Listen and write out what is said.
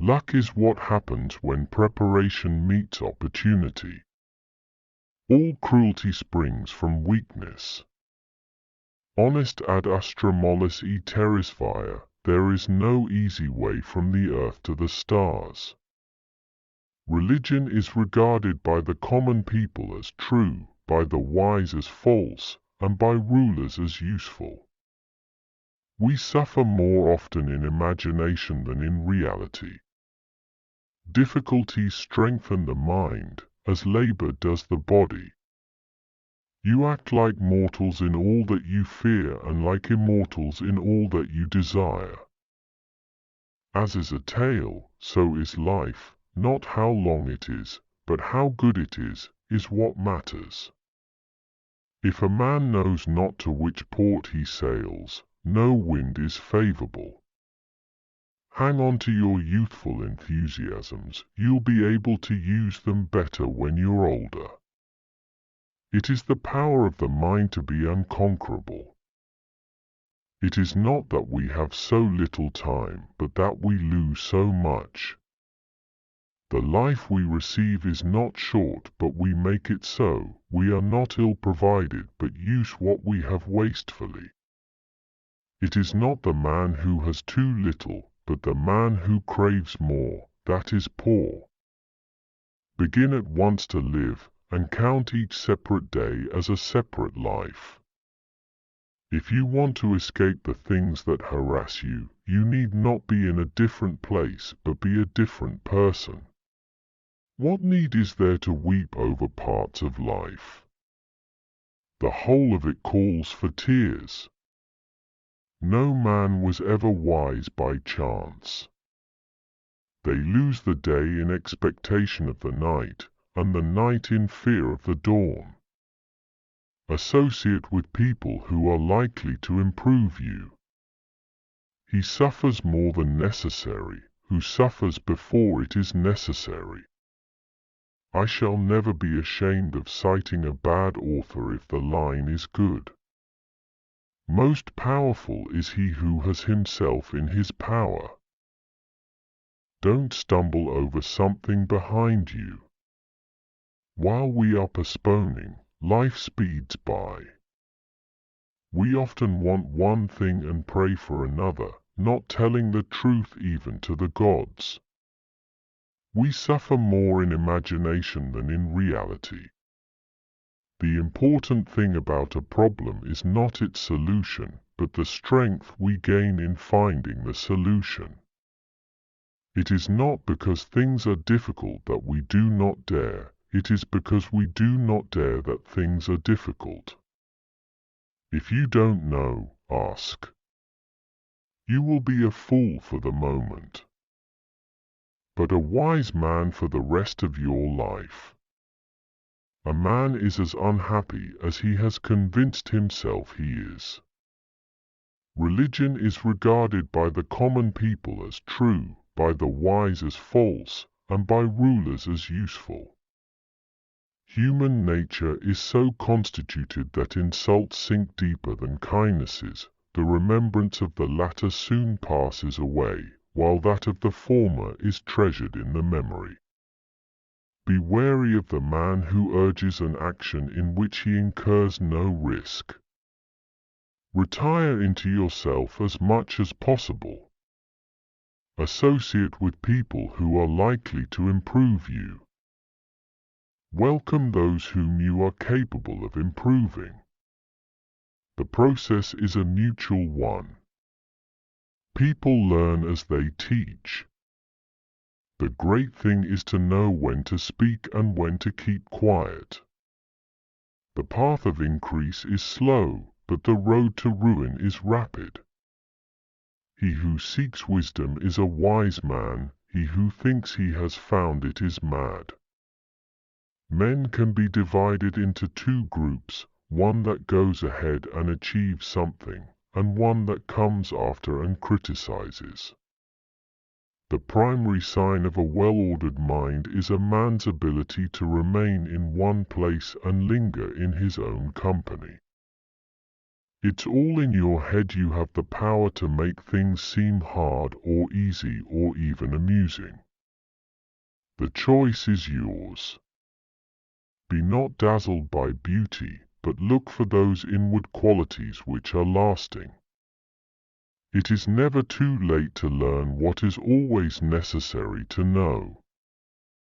Luck is what happens when preparation meets opportunity. All cruelty springs from weakness. Honest ad astra mollis e terris via, there is no easy way from the earth to the stars. Religion is regarded by the common people as true, by the wise as false, and by rulers as useful. We suffer more often in imagination than in reality. Difficulties strengthen the mind, as labor does the body. You act like mortals in all that you fear and like immortals in all that you desire. As is a tale, so is life, not how long it is, but how good it is what matters. If a man knows not to which port he sails, no wind is favorable. Hang on to your youthful enthusiasms, you'll be able to use them better when you're older. It is the power of the mind to be unconquerable. It is not that we have so little time, but that we lose so much. The life we receive is not short, but we make it so. We are not ill-provided, but use what we have wastefully. It is not the man who has too little, but the man who craves more, that is poor. Begin at once to live, and count each separate day as a separate life. If you want to escape the things that harass you, you need not be in a different place, but be a different person. What need is there to weep over parts of life? The whole of it calls for tears. No man was ever wise by chance. They lose the day in expectation of the night, and the night in fear of the dawn. Associate with people who are likely to improve you. He suffers more than necessary, who suffers before it is necessary. I shall never be ashamed of citing a bad author if the line is good. Most powerful is he who has himself in his power. Don't stumble over something behind you. While we are postponing, life speeds by. We often want one thing and pray for another, not telling the truth even to the gods. We suffer more in imagination than in reality. The important thing about a problem is not its solution, but the strength we gain in finding the solution. It is not because things are difficult that we do not dare, it is because we do not dare that things are difficult. If you don't know, ask. You will be a fool for the moment, but a wise man for the rest of your life. A man is as unhappy as he has convinced himself he is. Religion is regarded by the common people as true, by the wise as false, and by rulers as useful. Human nature is so constituted that insults sink deeper than kindnesses. The remembrance of the latter soon passes away, while that of the former is treasured in the memory. Be wary of the man who urges an action in which he incurs no risk. Retire into yourself as much as possible. Associate with people who are likely to improve you. Welcome those whom you are capable of improving. The process is a mutual one. People learn as they teach. The great thing is to know when to speak and when to keep quiet. The path of increase is slow, but the road to ruin is rapid. He who seeks wisdom is a wise man, he who thinks he has found it is mad. Men can be divided into two groups, one that goes ahead and achieves something, and one that comes after and criticizes. The primary sign of a well-ordered mind is a man's ability to remain in one place and linger in his own company. It's all in your head. You have the power to make things seem hard or easy or even amusing. The choice is yours. Be not dazzled by beauty, but look for those inward qualities which are lasting. It is never too late to learn what is always necessary to know.